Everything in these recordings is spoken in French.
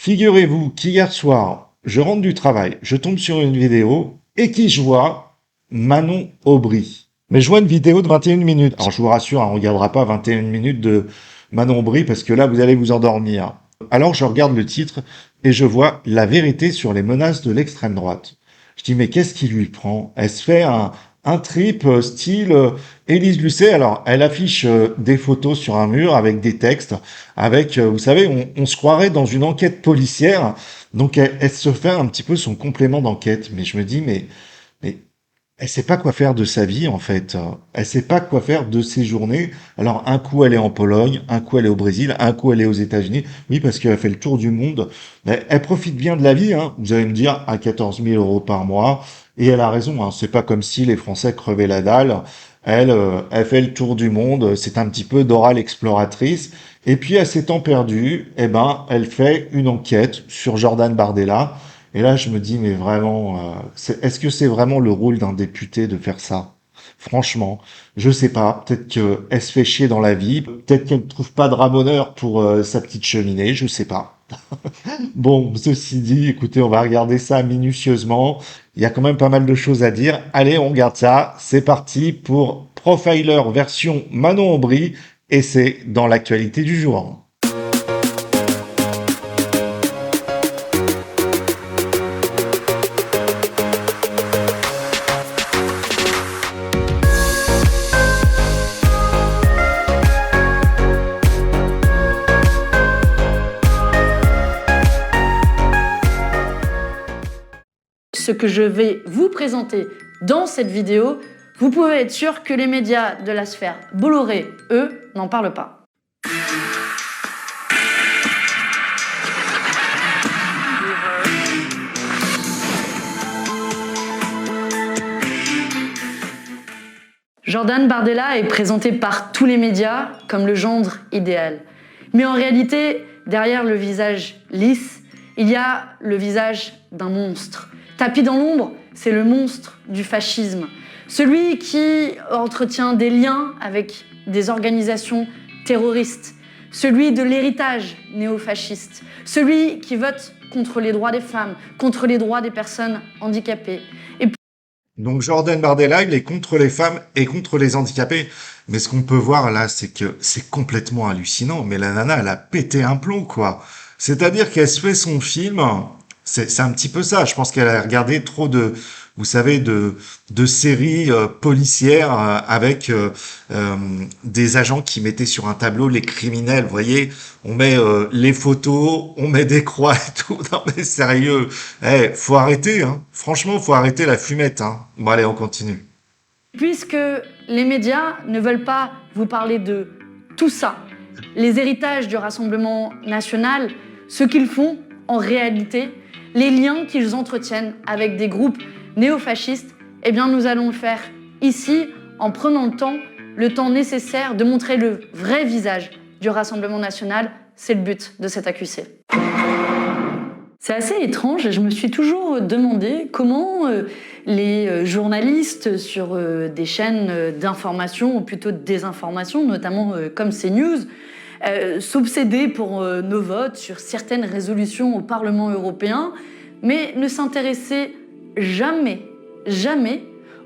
Figurez-vous qu'hier soir, je rentre du travail, je tombe sur une vidéo et qui je vois Manon Aubry. Mais je vois une vidéo de 21 minutes. Alors je vous rassure, on ne regardera pas 21 minutes de Manon Aubry parce que là, vous allez vous endormir. Alors je regarde le titre et je vois la vérité sur les menaces de l'extrême droite. Je dis mais qu'est-ce qui lui prend? Elle se fait un trip style Élise Lucet. Alors elle affiche des photos sur un mur avec des textes, avec, vous savez, on se croirait dans une enquête policière. Donc elle se fait un petit peu son complément d'enquête. Mais je me dis mais elle sait pas quoi faire de sa vie en fait. Elle sait pas quoi faire de ses journées. Alors un coup elle est en Pologne, un coup elle est au Brésil, un coup elle est aux États-Unis. Oui, parce qu'elle a fait le tour du monde. Mais elle profite bien de la vie, hein. Vous allez me dire à 14 000 euros par mois. Et elle a raison. Hein. C'est pas comme si les Français crevaient la dalle. Elle fait le tour du monde. C'est un petit peu Dora l'exploratrice. Et puis à ses temps perdus, eh ben, elle fait une enquête sur Jordan Bardella. Et là, je me dis, mais vraiment, est-ce que c'est vraiment le rôle d'un député de faire ça? Franchement, je sais pas. Peut-être qu'elle se fait chier dans la vie. Peut-être qu'elle ne trouve pas de ramoneur pour sa petite cheminée. Je sais pas. Bon, ceci dit, écoutez, on va regarder ça minutieusement. Il y a quand même pas mal de choses à dire. Allez, on regarde ça. C'est parti pour Profiler version Manon Aubry. Et c'est dans l'actualité du jour. Ce que je vais vous présenter dans cette vidéo, vous pouvez être sûr que les médias de la sphère Bolloré, eux, n'en parlent pas. Jordan Bardella est présenté par tous les médias comme le gendre idéal. Mais en réalité, derrière le visage lisse, il y a le visage d'un monstre. Tapis dans l'ombre, c'est le monstre du fascisme. Celui qui entretient des liens avec des organisations terroristes. Celui de l'héritage néofasciste. Celui qui vote contre les droits des femmes, contre les droits des personnes handicapées. Donc Jordan Bardella, il est contre les femmes et contre les handicapés. Mais ce qu'on peut voir là, c'est que c'est complètement hallucinant. Mais la nana, elle a pété un plomb, quoi. C'est-à-dire qu'elle se fait son film. C'est un petit peu ça. Je pense qu'elle a regardé trop de, vous savez, de séries policières avec des agents qui mettaient sur un tableau les criminels. Vous voyez, on met les photos, on met des croix et tout. Non mais sérieux, faut arrêter. Hein. Franchement, faut arrêter la fumette. Hein. Bon allez, on continue. Puisque les médias ne veulent pas vous parler de tout ça, les héritages du Rassemblement national, ce qu'ils font en réalité, les liens qu'ils entretiennent avec des groupes néofascistes, eh bien nous allons le faire ici en prenant le temps nécessaire de montrer le vrai visage du Rassemblement national. C'est le but de cet AQC. C'est assez étrange et je me suis toujours demandé comment les journalistes sur des chaînes d'information ou plutôt de désinformation, notamment comme CNews, s'obsédaient pour nos votes sur certaines résolutions au Parlement européen, mais ne s'intéressaient jamais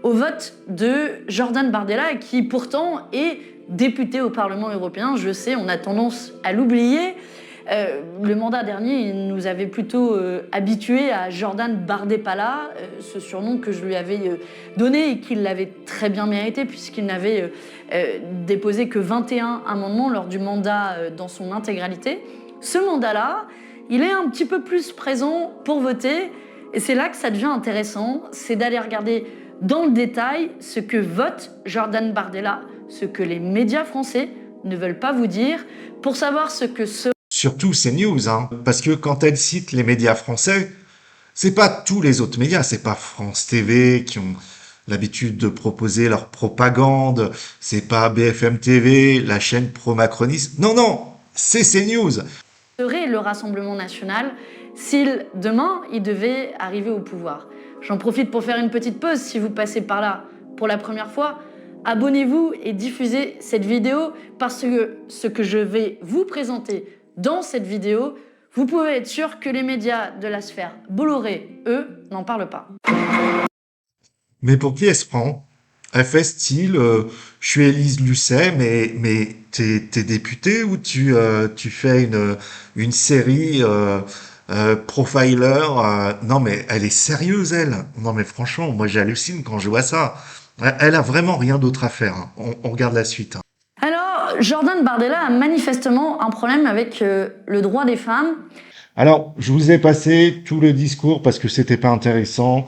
au vote de Jordan Bardella, qui pourtant est député au Parlement européen. Je sais, on a tendance à l'oublier. Le mandat dernier, il nous avait plutôt habitués à Jordan Bardepala, ce surnom que je lui avais donné et qu'il l'avait très bien mérité puisqu'il n'avait déposé que 21 amendements lors du mandat dans son intégralité. Ce mandat-là, il est un petit peu plus présent pour voter et c'est là que ça devient intéressant, c'est d'aller regarder dans le détail ce que vote Jordan Bardella, ce que les médias français ne veulent pas vous dire, pour savoir ce que Surtout CNews, hein, parce que quand elle cite les médias français, c'est pas tous les autres médias, c'est pas France TV qui ont l'habitude de proposer leur propagande, c'est pas BFM TV, la chaîne pro-macroniste. Non, non, c'est CNews. serait le Rassemblement national s'il, demain, il devait arriver au pouvoir. J'en profite pour faire une petite pause si vous passez par là pour la première fois. Abonnez-vous et diffusez cette vidéo parce que ce que je vais vous présenter dans cette vidéo vous pouvez être sûr que les médias de la sphère Bolloré, eux, n'en parlent pas. Mais pour qui elle se prend? Elle fait style, je suis Élise Lucet, mais t'es députée ou tu fais une série profiler? Non mais elle est sérieuse elle. Non mais franchement, moi j'hallucine quand je vois ça. Elle a vraiment rien d'autre à faire, hein. On regarde la suite, hein. Alors, Jordan Bardella a manifestement un problème avec le droit des femmes. Alors, je vous ai passé tout le discours parce que c'était pas intéressant.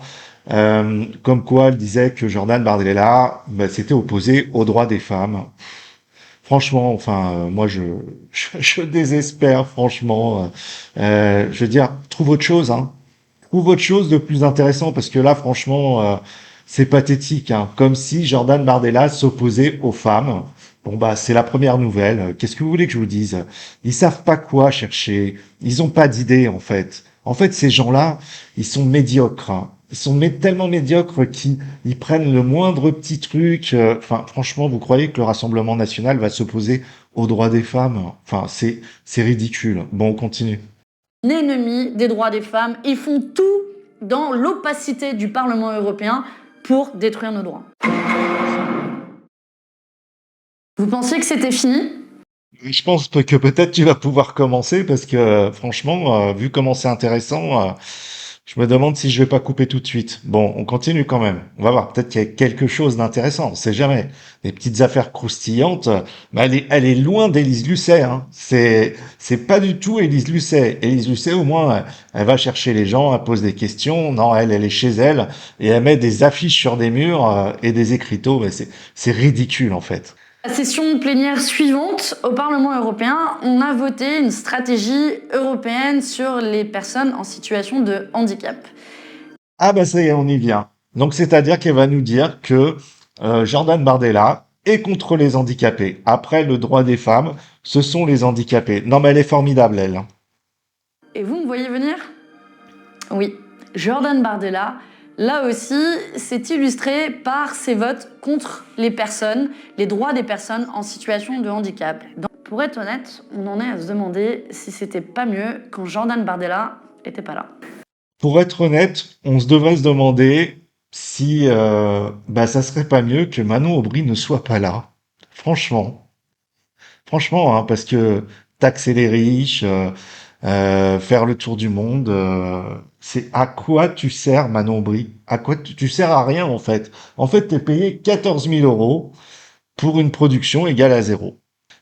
Comme quoi, elle disait que Jordan Bardella, bah, s'était opposé aux droits des femmes. Franchement, enfin, moi, je désespère, franchement. Je veux dire, trouve autre chose, hein. Trouve autre chose de plus intéressant parce que là, franchement, c'est pathétique, hein. Comme si Jordan Bardella s'opposait aux femmes. Bon, bah, c'est la première nouvelle. Qu'est-ce que vous voulez que je vous dise? Ils savent pas quoi chercher. Ils ont pas d'idée, en fait. En fait, ces gens-là, ils sont médiocres, hein. Ils sont tellement médiocres qu'ils ils prennent le moindre petit truc. Enfin, franchement, vous croyez que le Rassemblement national va s'opposer aux droits des femmes? Enfin, c'est ridicule. Bon, on continue. Ennemis des droits des femmes. Ils font tout dans l'opacité du Parlement européen pour détruire nos droits. Vous pensiez que c'était fini? Je pense que peut-être tu vas pouvoir commencer parce que franchement, vu comment c'est intéressant, je me demande si je vais pas couper tout de suite. Bon, on continue quand même. On va voir. Peut-être qu'il y a quelque chose d'intéressant. On sait jamais. Des petites affaires croustillantes. Mais elle est loin d'Élise Lucet, hein. C'est pas du tout Élise Lucet. Élise Lucet, au moins, elle va chercher les gens, elle pose des questions. Non, elle est chez elle et elle met des affiches sur des murs et des écriteaux. Mais c'est ridicule en fait. La session plénière suivante au Parlement européen, on a voté une stratégie européenne sur les personnes en situation de handicap. Ah bah ça y est, on y vient. Donc c'est-à-dire qu'elle va nous dire que Jordan Bardella est contre les handicapés. Après, le droit des femmes, ce sont les handicapés. Non mais elle est formidable, elle, hein. Et vous me voyez venir? Oui, Jordan Bardella, là aussi, s'est illustré par ses votes contre les personnes, les droits des personnes en situation de handicap. Donc, pour être honnête, on en est à se demander si c'était pas mieux quand Jordan Bardella était pas là. Pour être honnête, on se devrait se demander si bah ça serait pas mieux que Manon Aubry ne soit pas là. Franchement. Franchement, hein, parce que taxer les riches, faire le tour du monde, c'est à quoi tu sers, Manon Aubry? À quoi tu sers à rien en fait. En fait, t'es payé 14 000 euros pour une production égale à zéro.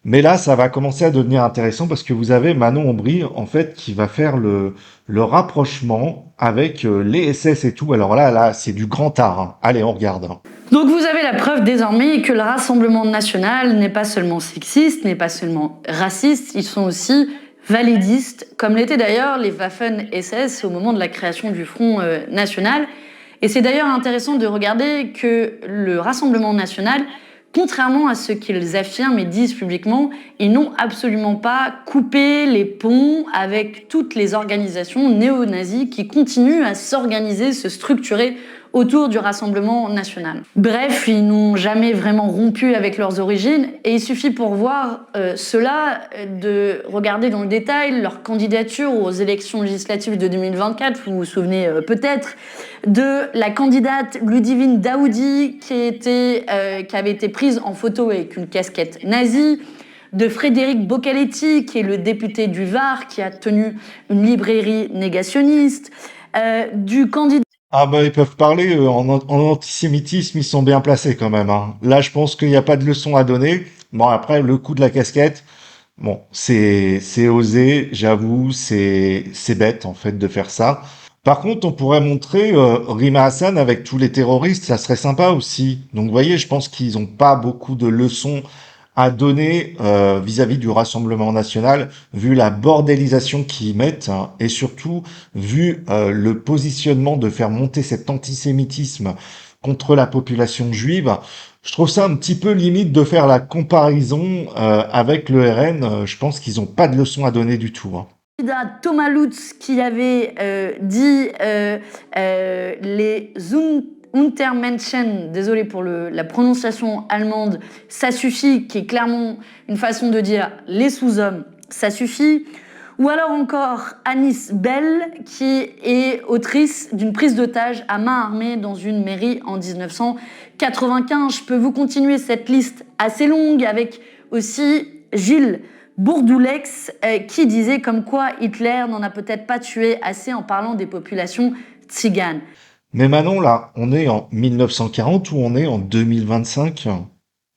Mais là, ça va commencer à devenir intéressant parce que vous avez Manon Aubry en fait qui va faire le rapprochement avec les SS et tout. Alors là, c'est du grand art, hein. Allez, on regarde, hein. Donc vous avez la preuve désormais que le Rassemblement national n'est pas seulement sexiste, n'est pas seulement raciste, ils sont aussi validistes, comme l'étaient d'ailleurs les Waffen-SS au moment de la création du Front National. Et c'est d'ailleurs intéressant de regarder que le Rassemblement national, contrairement à ce qu'ils affirment et disent publiquement, ils n'ont absolument pas coupé les ponts avec toutes les organisations néo-nazies qui continuent à s'organiser, se structurer autour du Rassemblement national. Bref, ils n'ont jamais vraiment rompu avec leurs origines et il suffit pour voir cela de regarder dans le détail leur candidature aux élections législatives de 2024. Vous vous souvenez peut-être de la candidate Ludivine Daoudi qui avait été prise en photo avec une casquette nazie, de Frédéric Boccaletti qui est le député du Var qui a tenu une librairie négationniste, du candidat... Ah bah ils peuvent parler en antisémitisme, ils sont bien placés quand même, hein. Là, je pense qu'il n'y a pas de leçon à donner. Bon après le coup de la casquette, bon c'est osé, j'avoue, c'est bête en fait de faire ça. Par contre, on pourrait montrer Rima Hassan avec tous les terroristes, ça serait sympa aussi. Donc vous voyez, je pense qu'ils n'ont pas beaucoup de leçons à donner vis-à-vis du Rassemblement national, vu la bordélisation qu'ils mettent, hein, et surtout vu le positionnement de faire monter cet antisémitisme contre la population juive. Je trouve ça un petit peu limite de faire la comparaison avec le RN. Je pense qu'ils n'ont pas de leçons à donner du tout, hein. Thomas Lutz qui avait dit les Untermenschen, désolé pour la prononciation allemande, ça suffit, qui est clairement une façon de dire les sous-hommes, ça suffit. Ou alors encore Anis Bell, qui est autrice d'une prise d'otage à main armée dans une mairie en 1995. Je peux vous continuer cette liste assez longue avec aussi Gilles Bourdoulex qui disait comme quoi Hitler n'en a peut-être pas tué assez en parlant des populations tziganes. Mais Manon, là, on est en 1940 ou on est en 2025?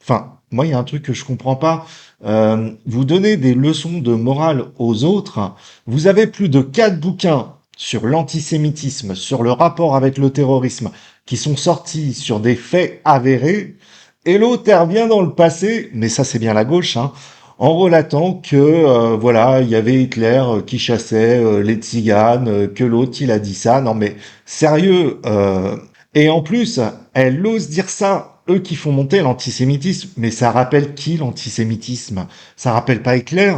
Enfin, moi, il y a un truc que je comprends pas. Vous donnez des leçons de morale aux autres. Vous avez plus de 4 bouquins sur l'antisémitisme, sur le rapport avec le terrorisme, qui sont sortis sur des faits avérés. Et l'autre, elle revient dans le passé, mais ça, c'est bien la gauche, hein, en relatant que, voilà, il y avait Hitler qui chassait les tziganes, que l'autre, il a dit ça. Non, mais sérieux. Et en plus, elle ose dire ça. Eux qui font monter l'antisémitisme, mais ça rappelle qui l'antisémitisme? Ça rappelle pas Hitler?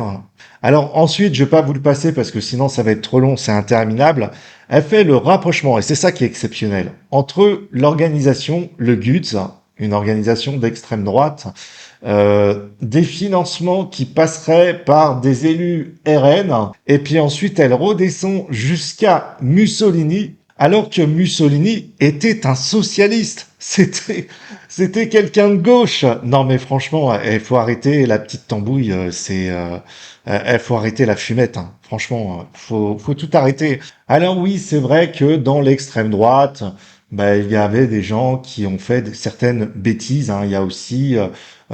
Alors ensuite, je vais pas vous le passer parce que sinon ça va être trop long, c'est interminable. Elle fait le rapprochement, et c'est ça qui est exceptionnel, entre l'organisation, le GUTS, une organisation d'extrême droite, des financements qui passeraient par des élus RN, et puis ensuite elle redescend jusqu'à Mussolini, alors que Mussolini était un socialiste. C'était quelqu'un de gauche. Non, mais franchement, il faut arrêter la petite tambouille. Faut arrêter la fumette. Hein. Franchement, faut tout arrêter. Alors oui, c'est vrai que dans l'extrême droite, bah, il y avait des gens qui ont fait certaines bêtises. Hein. Il y a aussi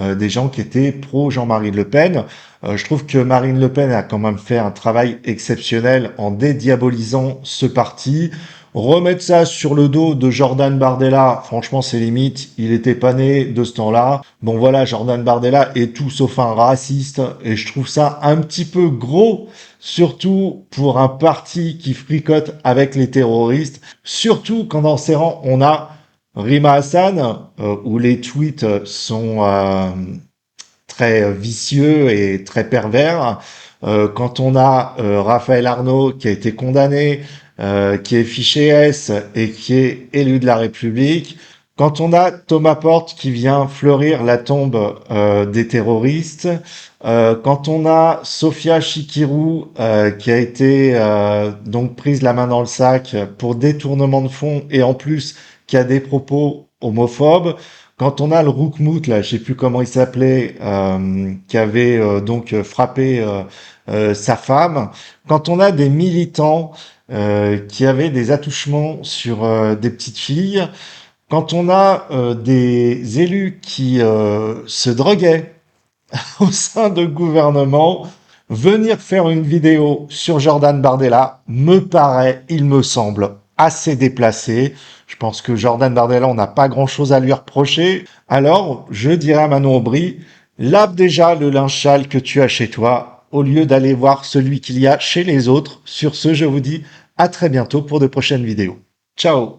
des gens qui étaient pro Jean-Marie Le Pen. Je trouve que Marine Le Pen a quand même fait un travail exceptionnel en dédiabolisant ce parti. Remettre ça sur le dos de Jordan Bardella, franchement, c'est limite. Il était pas né de ce temps-là. Bon, voilà, Jordan Bardella est tout sauf un raciste. Et je trouve ça un petit peu gros, surtout pour un parti qui fricote avec les terroristes. Surtout quand dans ses rangs, on a Rima Hassan, où les tweets sont très vicieux et très pervers. Quand on a Raphaël Arnaud qui a été condamné, qui est fiché S et qui est élu de la République. Quand on a Thomas Porte qui vient fleurir la tombe des terroristes, quand on a Sophia Chikirou qui a été donc prise la main dans le sac pour détournement de fonds et en plus qui a des propos homophobes, quand on a le Roukmout, là, je sais plus comment il s'appelait, qui avait donc frappé sa femme, quand on a des militants qui avaient des attouchements sur des petites filles, quand on a des élus qui se droguaient au sein de gouvernement, venir faire une vidéo sur Jordan Bardella me paraît, il me semble, assez déplacé. Je pense que Jordan Bardella, on n'a pas grand-chose à lui reprocher. Alors, je dirais à Manon Aubry, lave déjà le linge sale que tu as chez toi, au lieu d'aller voir celui qu'il y a chez les autres. Sur ce, je vous dis à très bientôt pour de prochaines vidéos. Ciao!